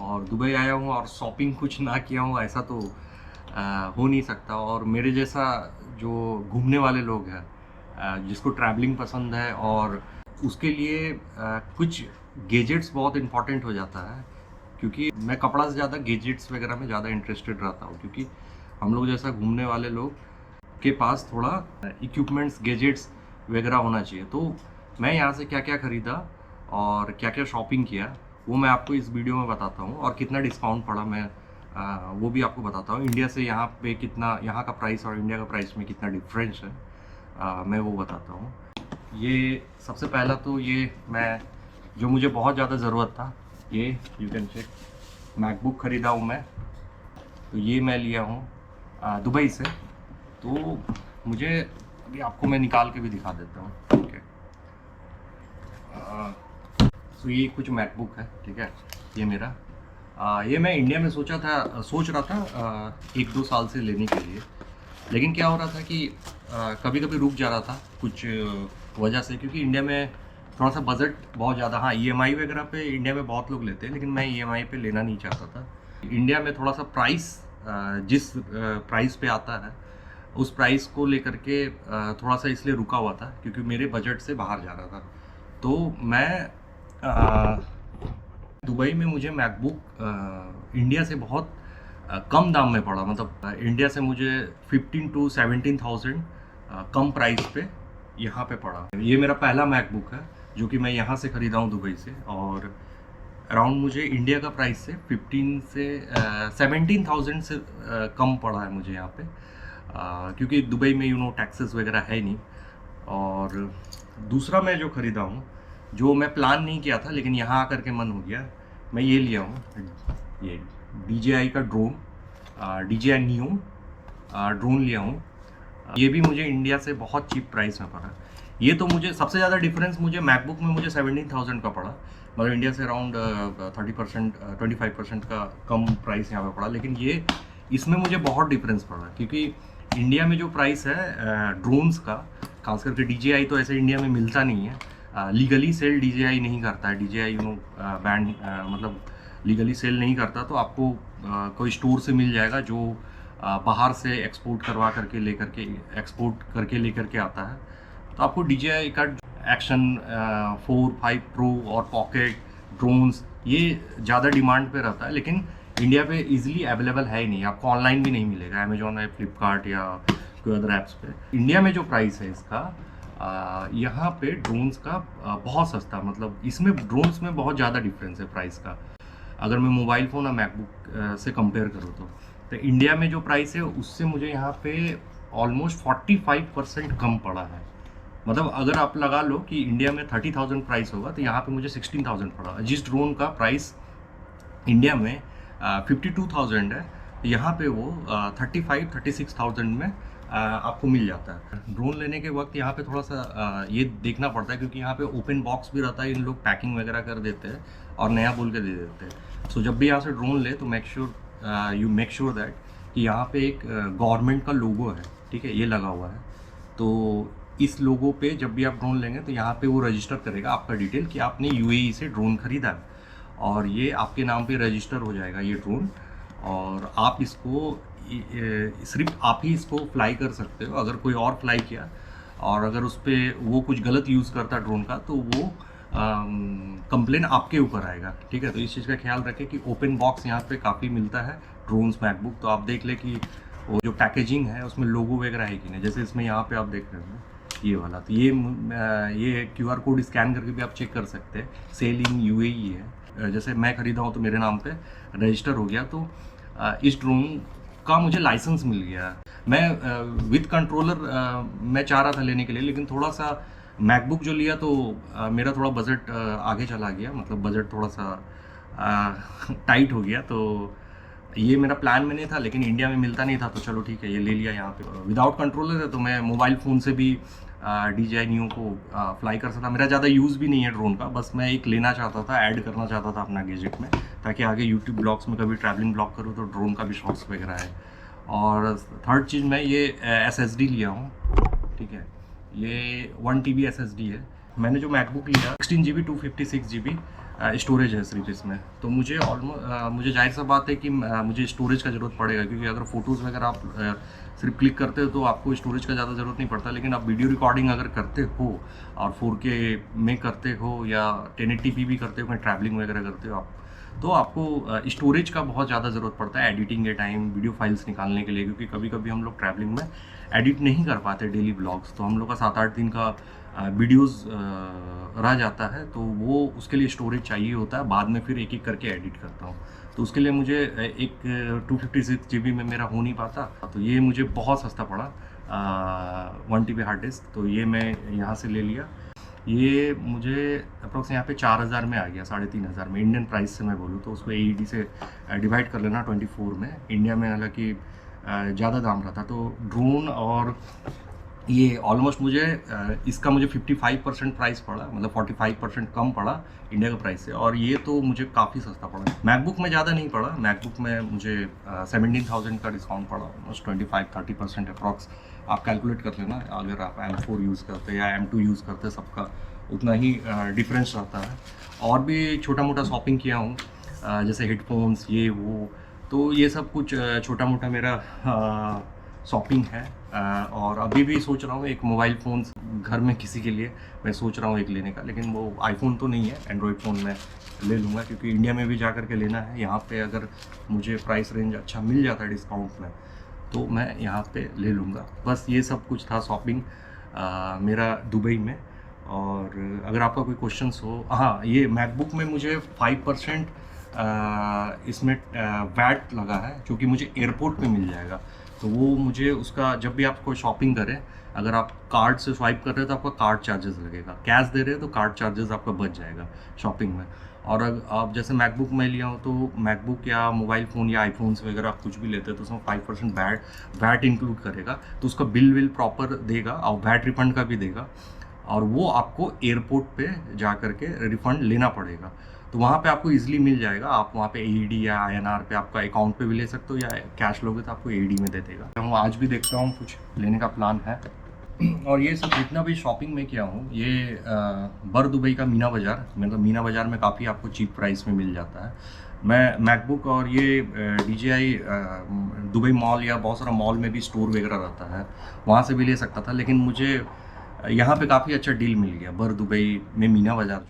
और दुबई आया हूँ और शॉपिंग कुछ ना किया हूँ ऐसा तो हो नहीं सकता। और मेरे जैसा जो घूमने वाले लोग हैं, जिसको ट्रैवलिंग पसंद है और उसके लिए कुछ गैजेट्स बहुत इम्पॉर्टेंट हो जाता है, क्योंकि मैं कपड़ा से ज़्यादा गैजेट्स वगैरह में ज़्यादा इंटरेस्टेड रहता हूँ, क्योंकि हम लोग जैसा घूमने वाले लोग के पास थोड़ा इक्विपमेंट्स गैजेट्स वगैरह होना चाहिए। तो मैं यहाँ से क्या क्या ख़रीदा और क्या क्या शॉपिंग किया वो मैं आपको इस वीडियो में बताता हूँ, और कितना डिस्काउंट पड़ा मैं वो भी आपको बताता हूँ। इंडिया से यहाँ पे कितना, यहाँ का प्राइस और इंडिया का प्राइस में कितना डिफरेंस है मैं वो बताता हूँ। ये सबसे पहला तो ये मैं जो मुझे बहुत ज़्यादा ज़रूरत था, ये यू कैन चेक, मैकबुक ख़रीदा हूँ मैं। तो ये मैं लिया हूँ दुबई से। तो मुझे अभी आपको मैं निकाल के भी दिखा देता हूँ, ठीक है। तो ये कुछ मैकबुक है, ठीक है, ये मेरा ये मैं इंडिया में सोच रहा था 1-2 साल से लेने के लिए, लेकिन क्या हो रहा था कि कभी कभी रुक जा रहा था कुछ वजह से, क्योंकि इंडिया में थोड़ा सा बजट बहुत ज़्यादा, हाँ ईएमआई वगैरह पे इंडिया में बहुत लोग लेते हैं, लेकिन मैं ईएमआई पे लेना नहीं चाहता था। इंडिया में थोड़ा सा प्राइस जिस प्राइस पे आता है उस प्राइस को लेकर के थोड़ा सा इसलिए रुका हुआ था, क्योंकि मेरे बजट से बाहर जा रहा था। तो मैं दुबई में मुझे मैकबुक इंडिया से बहुत कम दाम में पड़ा, मतलब इंडिया से मुझे 15 to 17,000 कम प्राइस पे यहाँ पे पड़ा। ये मेरा पहला मैकबुक है जो कि मैं यहाँ से ख़रीदा हूँ दुबई से, और अराउंड मुझे इंडिया का प्राइस से 15 से 17,000 से कम पड़ा है मुझे यहाँ पे, क्योंकि दुबई में टैक्सेस वगैरह है नहीं। और दूसरा मैं जो ख़रीदा हूँ, जो मैं प्लान नहीं किया था लेकिन यहाँ आकर के मन हो गया, मैं ये लिया हूँ, ये DJI का ड्रोन, DJI Neo ड्रोन लिया हूँ। ये भी मुझे इंडिया से बहुत चीप प्राइस में पड़ा। ये तो मुझे सबसे ज़्यादा डिफरेंस मुझे मैकबुक में मुझे 17,000 का पड़ा, मतलब इंडिया से अराउंड 30% 25% का कम प्राइस यहाँ पे पड़ा। लेकिन ये इसमें मुझे बहुत डिफरेंस पड़ा, क्योंकि इंडिया में जो प्राइस है ड्रोन्स का, खास करके DJI तो ऐसे इंडिया में मिलता नहीं है, लीगली सेल DJI नहीं करता है। DJI बैंड मतलब लीगली सेल नहीं करता, तो आपको कोई स्टोर से मिल जाएगा जो बाहर से एक्सपोर्ट करके लेकर के आता है। तो आपको DJI का एक्शन 4, 5 प्रो और पॉकेट ड्रोन्स ये ज़्यादा डिमांड पे रहता है, लेकिन इंडिया पे इजीली अवेलेबल है ही नहीं, आपको ऑनलाइन भी नहीं मिलेगा, अमेजोन है, फ्लिपकार्ट या कोई अदर ऐप्स पे। इंडिया में जो प्राइस है इसका यहाँ पे ड्रोन्स का बहुत सस्ता, मतलब इसमें ड्रोन्स में बहुत ज़्यादा डिफरेंस है प्राइस का, अगर मैं मोबाइल फ़ोन और मैकबुक से कंपेयर करूँ तो इंडिया में जो प्राइस है उससे मुझे यहाँ पे ऑलमोस्ट 45% कम पड़ा है। मतलब अगर आप लगा लो कि इंडिया में 30,000 प्राइस होगा तो यहाँ पे मुझे 16,000 पड़ा। जिस ड्रोन का प्राइस इंडिया में 52,000 है, यहाँ पे वो 35-36,000 में आपको मिल जाता है। ड्रोन लेने के वक्त यहाँ पे थोड़ा सा ये देखना पड़ता है, क्योंकि यहाँ पे ओपन बॉक्स भी रहता है, इन लोग पैकिंग वगैरह कर देते हैं और नया बोल के दे देते हैं। सो जब भी यहाँ से ड्रोन ले तो यू मेक श्योर दैट कि यहाँ पे एक गवर्नमेंट का लोगो है, ठीक है, ये लगा हुआ है। तो इस लोगो पे जब भी आप ड्रोन लेंगे तो यहाँ पे वो रजिस्टर करेगा आपका डिटेल कि आपने UAE से ड्रोन खरीदा है, और ये आपके नाम पे रजिस्टर हो जाएगा ये ड्रोन, और आप इसको सिर्फ आप ही इसको फ्लाई कर सकते हो। अगर कोई और फ्लाई किया और अगर उस पर वो कुछ गलत यूज़ करता ड्रोन का, तो वो कंप्लेन आपके ऊपर आएगा, ठीक है। तो इस चीज़ का ख्याल रखें कि ओपन बॉक्स यहाँ पे काफ़ी मिलता है ड्रोन्स मैकबुक, तो आप देख लें कि वो जो पैकेजिंग है उसमें लोगो वगैरह है कि नहीं। जैसे इसमें यहाँ पे आप देख रहे हो ये वाला, तो ये QR कोड स्कैन करके भी आप चेक कर सकते हैं, सेल इन UAE है। जैसे मैं ख़रीदा हूँ तो मेरे नाम पे रजिस्टर हो गया, तो इस ड्रोन का मुझे लाइसेंस मिल गया। मैं विद कंट्रोलर मैं चाह रहा था लेने के लिए, लेकिन थोड़ा सा मैकबुक जो लिया तो मेरा थोड़ा बजट आगे चला गया, मतलब बजट थोड़ा सा टाइट हो गया। तो ये मेरा प्लान में नहीं था, लेकिन इंडिया में मिलता नहीं था, तो चलो ठीक है ये ले लिया। यहाँ पे विदाउट कंट्रोलर है तो मैं मोबाइल फ़ोन से भी DJI Neo को फ्लाई कर सकता। मेरा ज़्यादा यूज़ भी नहीं है ड्रोन का, बस मैं एक लेना चाहता था, ऐड करना चाहता था अपना गैजेट में, ताकि आगे यूट्यूब ब्लॉग्स में कभी ट्रैवलिंग ब्लॉग करूँ तो ड्रोन का भी शॉट्स वगैरह है। और थर्ड चीज़ मैं ये SSD लिया हूँ, ठीक है, ये 1 TB SSD है। मैंने जो मैकबुक लिया 16 GB 256 GB स्टोरेज है सिर्फ इसमें। तो मुझे मुझे जाहिर सा बात है कि मुझे स्टोरेज का ज़रूरत पड़ेगा, क्योंकि अगर फ़ोटोज़ वगैरह आप सिर्फ क्लिक करते हो तो आपको स्टोरेज का ज़्यादा ज़रूरत नहीं पड़ता। लेकिन आप वीडियो रिकॉर्डिंग अगर करते हो और 4K में करते हो या 1080p भी करते हो, कहीं ट्रैवलिंग वगैरह करते हो आप, तो आपको स्टोरेज का बहुत ज़्यादा ज़रूरत पड़ता है एडिटिंग के टाइम, वीडियो फाइल्स निकालने के लिए। क्योंकि कभी कभी हम लोग ट्रैवलिंग में एडिट नहीं कर पाते डेली ब्लॉग्स, तो हम लोग का 7-8 दिन का वीडियोस रह जाता है, तो वो उसके लिए स्टोरेज चाहिए होता है। बाद में फिर एक एक करके एडिट करता हूँ, तो उसके लिए मुझे एक 256 GB में मेरा हो नहीं पाता, तो ये मुझे बहुत सस्ता पड़ा 1 TB हार्ड डिस्क। तो ये मैं यहाँ से ले लिया। ये मुझे अप्रोक्स यहाँ पे 4000 में आ गया, 3500 में। इंडियन प्राइस से मैं बोलूँ तो उसको AED से डिवाइड कर लेना 24 में। इंडिया में हालांकि ज़्यादा दाम रहा था। तो ड्रोन और ये ऑलमोस्ट मुझे इसका मुझे 55% प्राइस पड़ा, मतलब 45% कम पड़ा इंडिया का प्राइस से। और ये तो मुझे काफ़ी सस्ता पड़ा। मैकबुक में ज़्यादा नहीं पड़ा, मैकबुक में मुझे 17,000 का डिस्काउंट पड़ा, ऑलमोस्ट 25-30% अप्रॉक्स। आप कैलकुलेट कर लेना, अगर आप M4 यूज़ करते हैं या M2 यूज़ करते हैं, सबका उतना ही डिफरेंस रहता है। और भी छोटा मोटा शॉपिंग किया हूँ, जैसे हेडफोन्स ये वो, तो ये सब कुछ छोटा मोटा मेरा शॉपिंग है। और अभी भी सोच रहा हूँ एक मोबाइल फ़ोन घर में किसी के लिए मैं सोच रहा हूँ एक लेने का, लेकिन वो आईफोन तो नहीं है, एंड्रॉयड फ़ोन में ले लूँगा, क्योंकि इंडिया में भी जा कर के लेना है। यहाँ पे अगर मुझे प्राइस रेंज अच्छा मिल जाता है डिस्काउंट में, तो मैं यहाँ पे ले लूँगा। बस ये सब कुछ था शॉपिंग मेरा दुबई में। और अगर आपका कोई क्वेश्चंस हो, हाँ, ये मैकबुक में मुझे 5% इसमें वैट लगा है, जो कि मुझे एयरपोर्ट पे मिल जाएगा। तो वो मुझे उसका, जब भी आप कोई शॉपिंग करें, अगर आप कार्ड से स्वाइप कर रहे हैं तो आपका कार्ड चार्जेस लगेगा, कैश दे रहे हैं तो कार्ड चार्जेस आपका बच जाएगा शॉपिंग में। और अगर आप जैसे मैकबुक में लिया हो, तो मैकबुक या मोबाइल फ़ोन या आईफोन्स वगैरह आप कुछ भी लेते हैं तो उसमें 5% वैट इंक्लूड करेगा, तो उसका बिल प्रॉपर देगा और वैट रिफंड का भी देगा। और वो आपको एयरपोर्ट पे जा करके रिफ़ंड लेना पड़ेगा। तो वहाँ पे आपको इजीली मिल जाएगा। आप वहाँ पे AED या INR पे आपका अकाउंट पे भी ले सकते हो, या कैश लोगे तो आपको AED में दे देगा। मैं आज भी देखता हूँ, कुछ लेने का प्लान है। और ये सब जितना भी शॉपिंग में किया हूँ, ये बर दुबई का मीना बाज़ार, मतलब मीना बाज़ार में काफ़ी आपको चीप प्राइस में मिल जाता है। मैं मैकबुक और ये DJI दुबई मॉल या बहुत सारा मॉल में भी स्टोर वगैरह रहता है, वहाँ से भी ले सकता था, लेकिन मुझे यहाँ पे काफ़ी अच्छा डील मिल गया बर दुबई में मीना बाज़ार।